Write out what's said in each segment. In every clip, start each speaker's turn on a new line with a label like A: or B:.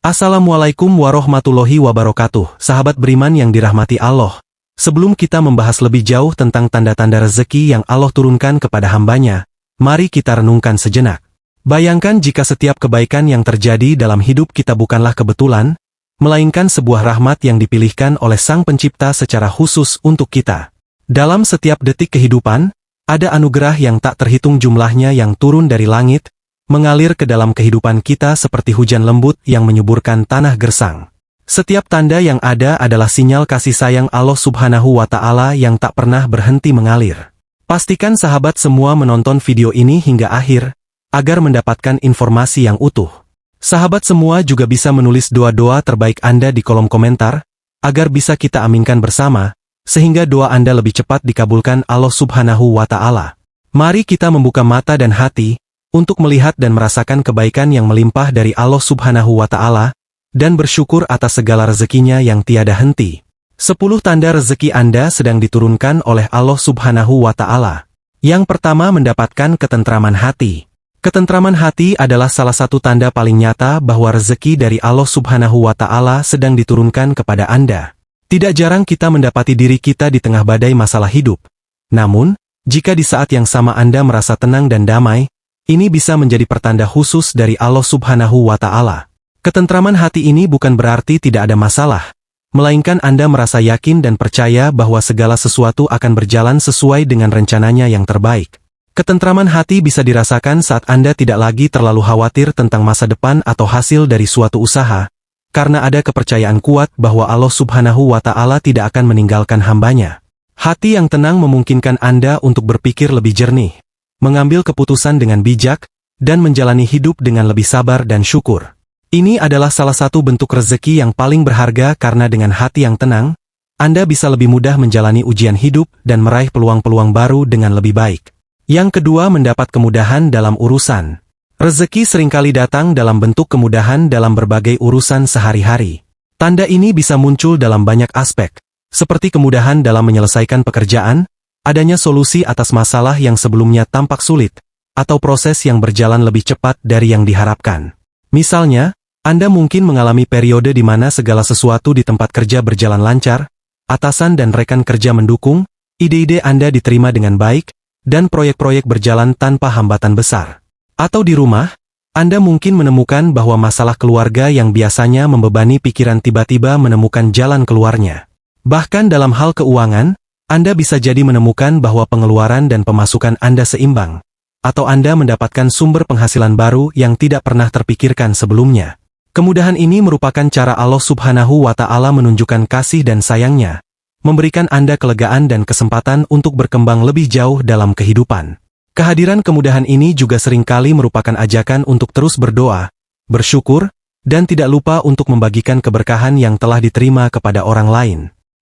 A: Assalamualaikum warahmatullahi wabarakatuh, sahabat beriman yang dirahmati Allah. Sebelum kita membahas lebih jauh tentang tanda-tanda rezeki yang Allah turunkan kepada hambanya, mari kita renungkan sejenak. Bayangkan jika setiap kebaikan yang terjadi dalam hidup kita bukanlah kebetulan, melainkan sebuah rahmat yang dipilihkan oleh Sang Pencipta secara khusus untuk kita. Dalam setiap detik kehidupan, ada anugerah yang tak terhitung jumlahnya yang turun dari langit, mengalir ke dalam kehidupan kita seperti hujan lembut yang menyuburkan tanah gersang. Setiap tanda yang ada adalah sinyal kasih sayang Allah Subhanahu wa Ta'ala yang tak pernah berhenti mengalir. Pastikan sahabat semua menonton video ini hingga akhir, agar mendapatkan informasi yang utuh. Sahabat semua juga bisa menulis doa-doa terbaik Anda di kolom komentar, agar bisa kita aminkan bersama, sehingga doa Anda lebih cepat dikabulkan Allah Subhanahu wa Ta'ala. Mari kita membuka mata dan hati, untuk melihat dan merasakan kebaikan yang melimpah dari Allah Subhanahu wa Ta'ala, dan bersyukur atas segala rezekinya yang tiada henti. 10 tanda rezeki Anda sedang diturunkan oleh Allah Subhanahu wa Ta'ala. Yang pertama, mendapatkan ketentraman hati. Ketentraman hati adalah salah satu tanda paling nyata bahwa rezeki dari Allah Subhanahu wa Ta'ala sedang diturunkan kepada Anda. Tidak jarang kita mendapati diri kita di tengah badai masalah hidup. Namun, jika di saat yang sama Anda merasa tenang dan damai, ini bisa menjadi pertanda khusus dari Allah Subhanahu wa Ta'ala. Ketentraman hati ini bukan berarti tidak ada masalah, melainkan Anda merasa yakin dan percaya bahwa segala sesuatu akan berjalan sesuai dengan rencananya yang terbaik. Ketentraman hati bisa dirasakan saat Anda tidak lagi terlalu khawatir tentang masa depan atau hasil dari suatu usaha, karena ada kepercayaan kuat bahwa Allah Subhanahu wa Ta'ala tidak akan meninggalkan hambanya. Hati yang tenang memungkinkan Anda untuk berpikir lebih jernih, mengambil keputusan dengan bijak, dan menjalani hidup dengan lebih sabar dan syukur. Ini adalah salah satu bentuk rezeki yang paling berharga karena dengan hati yang tenang, Anda bisa lebih mudah menjalani ujian hidup dan meraih peluang-peluang baru dengan lebih baik. Yang kedua, mendapat kemudahan dalam urusan. Rezeki seringkali datang dalam bentuk kemudahan dalam berbagai urusan sehari-hari. Tanda ini bisa muncul dalam banyak aspek, seperti kemudahan dalam menyelesaikan pekerjaan, adanya solusi atas masalah yang sebelumnya tampak sulit, atau proses yang berjalan lebih cepat dari yang diharapkan. Misalnya, Anda mungkin mengalami periode di mana segala sesuatu di tempat kerja berjalan lancar, atasan dan rekan kerja mendukung, ide-ide Anda diterima dengan baik, dan proyek-proyek berjalan tanpa hambatan besar. Atau di rumah, Anda mungkin menemukan bahwa masalah keluarga yang biasanya membebani pikiran tiba-tiba menemukan jalan keluarnya. Bahkan dalam hal keuangan, Anda bisa jadi menemukan bahwa pengeluaran dan pemasukan Anda seimbang, atau Anda mendapatkan sumber penghasilan baru yang tidak pernah terpikirkan sebelumnya. Kemudahan ini merupakan cara Allah Subhanahu wa Ta'ala menunjukkan kasih dan sayangnya, memberikan Anda kelegaan dan kesempatan untuk berkembang lebih jauh dalam kehidupan. Kehadiran kemudahan ini juga seringkali merupakan ajakan untuk terus berdoa, bersyukur, dan tidak lupa untuk membagikan keberkahan yang telah diterima kepada orang lain.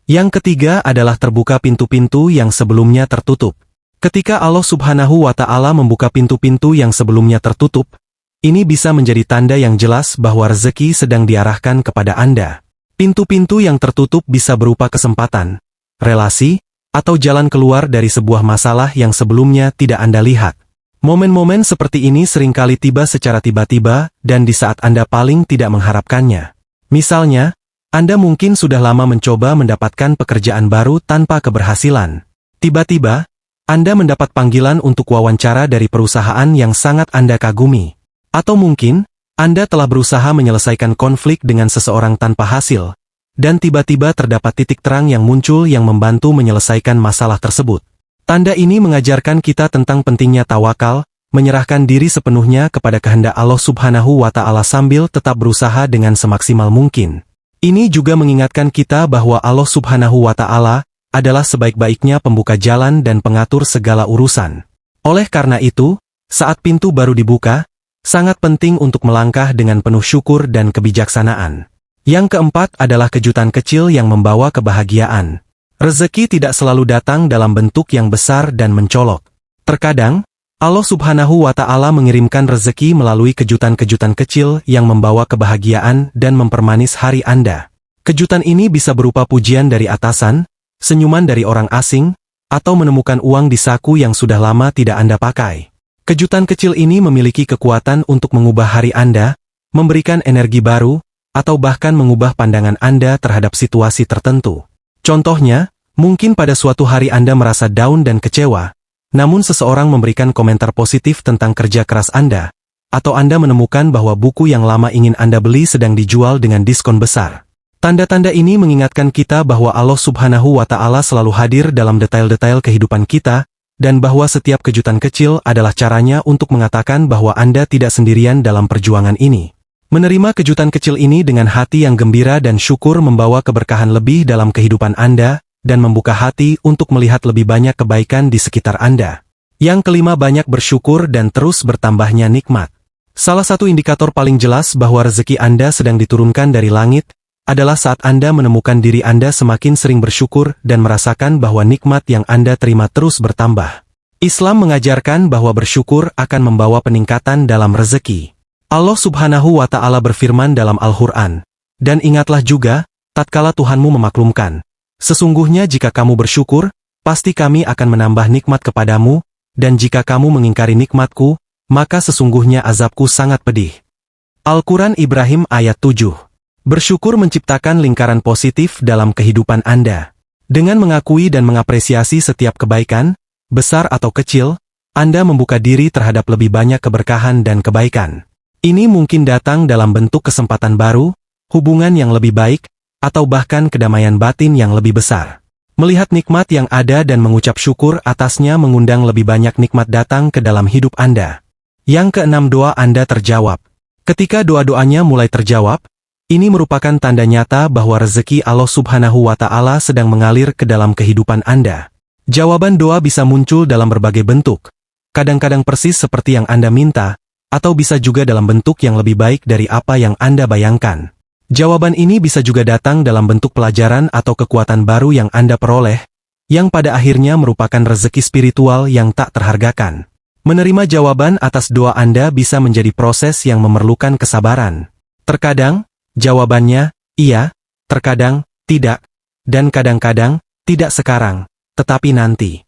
A: Yang ketiga adalah terbuka pintu-pintu yang sebelumnya tertutup. Ketika Allah Subhanahu wa Ta'ala membuka pintu-pintu yang sebelumnya tertutup, ini bisa menjadi tanda yang jelas bahwa rezeki sedang diarahkan kepada Anda. Pintu-pintu yang tertutup bisa berupa kesempatan, relasi, atau jalan keluar dari sebuah masalah yang sebelumnya tidak Anda lihat. Momen-momen seperti ini seringkali tiba secara tiba-tiba dan di saat Anda paling tidak mengharapkannya. Misalnya, Anda mungkin sudah lama mencoba mendapatkan pekerjaan baru tanpa keberhasilan. Tiba-tiba, Anda mendapat panggilan untuk wawancara dari perusahaan yang sangat Anda kagumi. Atau mungkin, Anda telah berusaha menyelesaikan konflik dengan seseorang tanpa hasil, dan tiba-tiba terdapat titik terang yang muncul yang membantu menyelesaikan masalah tersebut. Tanda ini mengajarkan kita tentang pentingnya tawakal, menyerahkan diri sepenuhnya kepada kehendak Allah Subhanahu wa Ta'ala sambil tetap berusaha dengan semaksimal mungkin. Ini juga mengingatkan kita bahwa Allah Subhanahu wa Ta'ala adalah sebaik-baiknya pembuka jalan dan pengatur segala urusan. Oleh karena itu, saat pintu baru dibuka, sangat penting untuk melangkah dengan penuh syukur dan kebijaksanaan. Yang keempat adalah kejutan kecil yang membawa kebahagiaan. Rezeki tidak selalu datang dalam bentuk yang besar dan mencolok. Terkadang, Allah Subhanahu wa Ta'ala mengirimkan rezeki melalui kejutan-kejutan kecil yang membawa kebahagiaan dan mempermanis hari Anda. Kejutan ini bisa berupa pujian dari atasan, senyuman dari orang asing, atau menemukan uang di saku yang sudah lama tidak Anda pakai. Kejutan kecil ini memiliki kekuatan untuk mengubah hari Anda, memberikan energi baru, atau bahkan mengubah pandangan Anda terhadap situasi tertentu. Contohnya, mungkin pada suatu hari Anda merasa down dan kecewa, namun seseorang memberikan komentar positif tentang kerja keras Anda, atau Anda menemukan bahwa buku yang lama ingin Anda beli sedang dijual dengan diskon besar. Tanda-tanda ini mengingatkan kita bahwa Allah Subhanahu wa Ta'ala selalu hadir dalam detail-detail kehidupan kita, dan bahwa setiap kejutan kecil adalah caranya untuk mengatakan bahwa Anda tidak sendirian dalam perjuangan ini. Menerima kejutan kecil ini dengan hati yang gembira dan syukur membawa keberkahan lebih dalam kehidupan Anda, dan membuka hati untuk melihat lebih banyak kebaikan di sekitar Anda. Yang kelima, banyak bersyukur dan terus bertambahnya nikmat. Salah satu indikator paling jelas bahwa rezeki Anda sedang diturunkan dari langit, adalah saat Anda menemukan diri Anda semakin sering bersyukur dan merasakan bahwa nikmat yang Anda terima terus bertambah. Islam mengajarkan bahwa bersyukur akan membawa peningkatan dalam rezeki. Allah Subhanahu wa Ta'ala berfirman dalam Al-Quran, "Dan ingatlah juga, tatkala Tuhanmu memaklumkan, sesungguhnya jika kamu bersyukur, pasti kami akan menambah nikmat kepadamu, dan jika kamu mengingkari nikmatku, maka sesungguhnya azabku sangat pedih." Al-Quran Ibrahim ayat 7. Bersyukur menciptakan lingkaran positif dalam kehidupan Anda. Dengan mengakui dan mengapresiasi setiap kebaikan, besar atau kecil, Anda membuka diri terhadap lebih banyak keberkahan dan kebaikan. Ini mungkin datang dalam bentuk kesempatan baru, hubungan yang lebih baik, atau bahkan kedamaian batin yang lebih besar. Melihat nikmat yang ada dan mengucap syukur atasnya mengundang lebih banyak nikmat datang ke dalam hidup Anda. Yang keenam, doa Anda terjawab. Ketika doa-doanya mulai terjawab, ini merupakan tanda nyata bahwa rezeki Allah Subhanahu wa Ta'ala sedang mengalir ke dalam kehidupan Anda. Jawaban doa bisa muncul dalam berbagai bentuk, kadang-kadang persis seperti yang Anda minta, atau bisa juga dalam bentuk yang lebih baik dari apa yang Anda bayangkan. Jawaban ini bisa juga datang dalam bentuk pelajaran atau kekuatan baru yang Anda peroleh, yang pada akhirnya merupakan rezeki spiritual yang tak terhargakan. Menerima jawaban atas doa Anda bisa menjadi proses yang memerlukan kesabaran. Terkadang, jawabannya, iya, terkadang, tidak, dan kadang-kadang, tidak sekarang, tetapi nanti.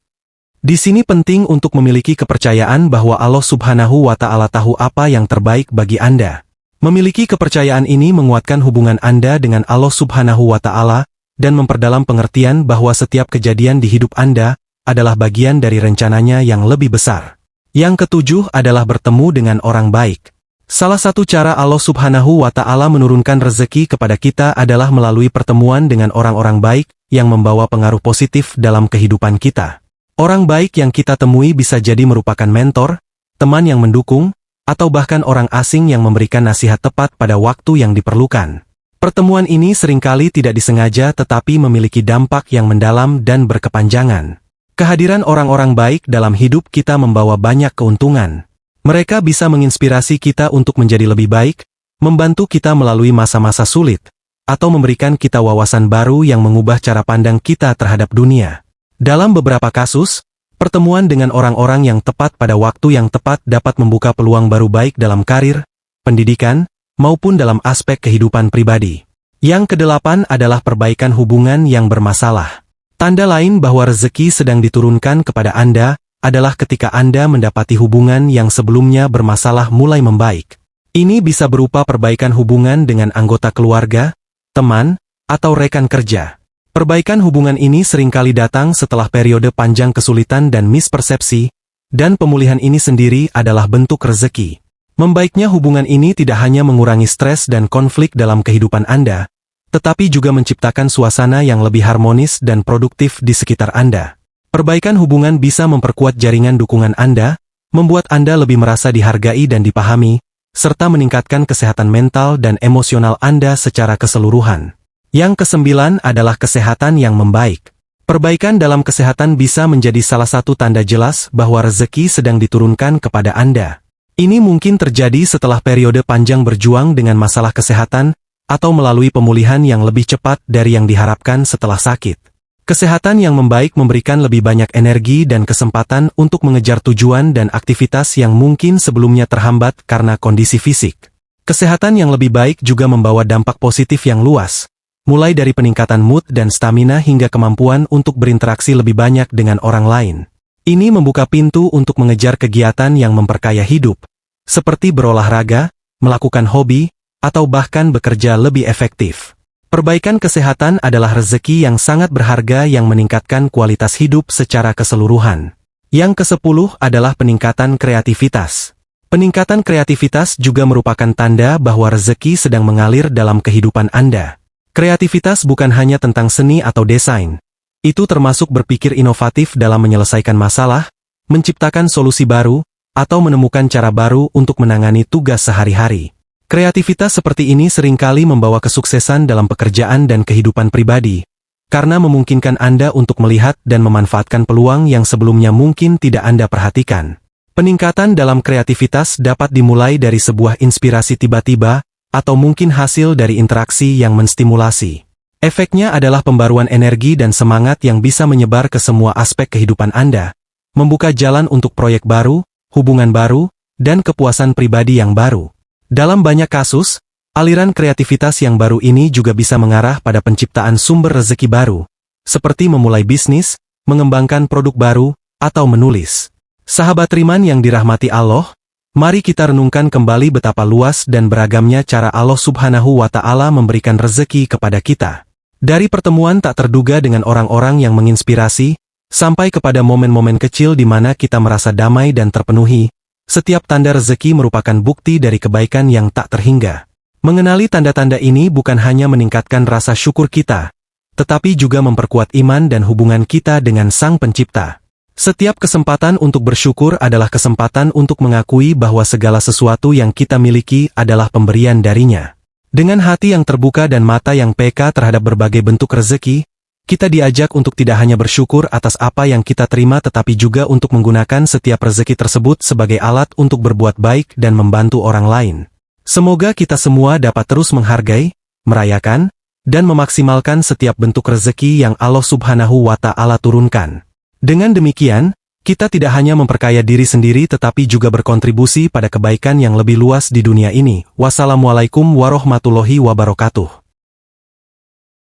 A: Di sini penting untuk memiliki kepercayaan bahwa Allah Subhanahu wa Ta'ala tahu apa yang terbaik bagi Anda. Memiliki kepercayaan ini menguatkan hubungan Anda dengan Allah Subhanahu wa Ta'ala, dan memperdalam pengertian bahwa setiap kejadian di hidup Anda adalah bagian dari rencananya yang lebih besar. Yang ketujuh adalah bertemu dengan orang baik. Salah satu cara Allah Subhanahu wa Ta'ala menurunkan rezeki kepada kita adalah melalui pertemuan dengan orang-orang baik yang membawa pengaruh positif dalam kehidupan kita. Orang baik yang kita temui bisa jadi merupakan mentor, teman yang mendukung, atau bahkan orang asing yang memberikan nasihat tepat pada waktu yang diperlukan. Pertemuan ini seringkali tidak disengaja tetapi memiliki dampak yang mendalam dan berkepanjangan. Kehadiran orang-orang baik dalam hidup kita membawa banyak keuntungan. Mereka bisa menginspirasi kita untuk menjadi lebih baik, membantu kita melalui masa-masa sulit, atau memberikan kita wawasan baru yang mengubah cara pandang kita terhadap dunia. Dalam beberapa kasus, pertemuan dengan orang-orang yang tepat pada waktu yang tepat dapat membuka peluang baru baik dalam karir, pendidikan, maupun dalam aspek kehidupan pribadi. Yang kedelapan adalah perbaikan hubungan yang bermasalah. Tanda lain bahwa rezeki sedang diturunkan kepada Anda adalah ketika Anda mendapati hubungan yang sebelumnya bermasalah mulai membaik. Ini bisa berupa perbaikan hubungan dengan anggota keluarga, teman, atau rekan kerja. Perbaikan hubungan ini seringkali datang setelah periode panjang kesulitan dan mispersepsi, dan pemulihan ini sendiri adalah bentuk rezeki. Membaiknya hubungan ini tidak hanya mengurangi stres dan konflik dalam kehidupan Anda, tetapi juga menciptakan suasana yang lebih harmonis dan produktif di sekitar Anda. Perbaikan hubungan bisa memperkuat jaringan dukungan Anda, membuat Anda lebih merasa dihargai dan dipahami, serta meningkatkan kesehatan mental dan emosional Anda secara keseluruhan. Yang kesembilan adalah kesehatan yang membaik. Perbaikan dalam kesehatan bisa menjadi salah satu tanda jelas bahwa rezeki sedang diturunkan kepada Anda. Ini mungkin terjadi setelah periode panjang berjuang dengan masalah kesehatan, atau melalui pemulihan yang lebih cepat dari yang diharapkan setelah sakit. Kesehatan yang membaik memberikan lebih banyak energi dan kesempatan untuk mengejar tujuan dan aktivitas yang mungkin sebelumnya terhambat karena kondisi fisik. Kesehatan yang lebih baik juga membawa dampak positif yang luas, mulai dari peningkatan mood dan stamina hingga kemampuan untuk berinteraksi lebih banyak dengan orang lain. Ini membuka pintu untuk mengejar kegiatan yang memperkaya hidup, seperti berolahraga, melakukan hobi, atau bahkan bekerja lebih efektif. Perbaikan kesehatan adalah rezeki yang sangat berharga yang meningkatkan kualitas hidup secara keseluruhan. Yang ke-10 adalah peningkatan kreativitas. Peningkatan kreativitas juga merupakan tanda bahwa rezeki sedang mengalir dalam kehidupan Anda. Kreativitas bukan hanya tentang seni atau desain. Itu termasuk berpikir inovatif dalam menyelesaikan masalah, menciptakan solusi baru, atau menemukan cara baru untuk menangani tugas sehari-hari. Kreativitas seperti ini seringkali membawa kesuksesan dalam pekerjaan dan kehidupan pribadi, karena memungkinkan Anda untuk melihat dan memanfaatkan peluang yang sebelumnya mungkin tidak Anda perhatikan. Peningkatan dalam kreativitas dapat dimulai dari sebuah inspirasi tiba-tiba, atau mungkin hasil dari interaksi yang menstimulasi. Efeknya adalah pembaruan energi dan semangat yang bisa menyebar ke semua aspek kehidupan Anda, membuka jalan untuk proyek baru, hubungan baru, dan kepuasan pribadi yang baru. Dalam banyak kasus, aliran kreativitas yang baru ini juga bisa mengarah pada penciptaan sumber rezeki baru, seperti memulai bisnis, mengembangkan produk baru, atau menulis. Sahabat Riman yang dirahmati Allah, mari kita renungkan kembali betapa luas dan beragamnya cara Allah Subhanahu wa Ta'ala memberikan rezeki kepada kita. Dari pertemuan tak terduga dengan orang-orang yang menginspirasi, sampai kepada momen-momen kecil di mana kita merasa damai dan terpenuhi, setiap tanda rezeki merupakan bukti dari kebaikan yang tak terhingga. Mengenali tanda-tanda ini bukan hanya meningkatkan rasa syukur kita, tetapi juga memperkuat iman dan hubungan kita dengan Sang Pencipta. Setiap kesempatan untuk bersyukur adalah kesempatan untuk mengakui bahwa segala sesuatu yang kita miliki adalah pemberian darinya. Dengan hati yang terbuka dan mata yang peka terhadap berbagai bentuk rezeki, kita diajak untuk tidak hanya bersyukur atas apa yang kita terima tetapi juga untuk menggunakan setiap rezeki tersebut sebagai alat untuk berbuat baik dan membantu orang lain. Semoga kita semua dapat terus menghargai, merayakan, dan memaksimalkan setiap bentuk rezeki yang Allah Subhanahu wa Ta'ala turunkan. Dengan demikian, kita tidak hanya memperkaya diri sendiri tetapi juga berkontribusi pada kebaikan yang lebih luas di dunia ini. Wassalamualaikum warahmatullahi wabarakatuh.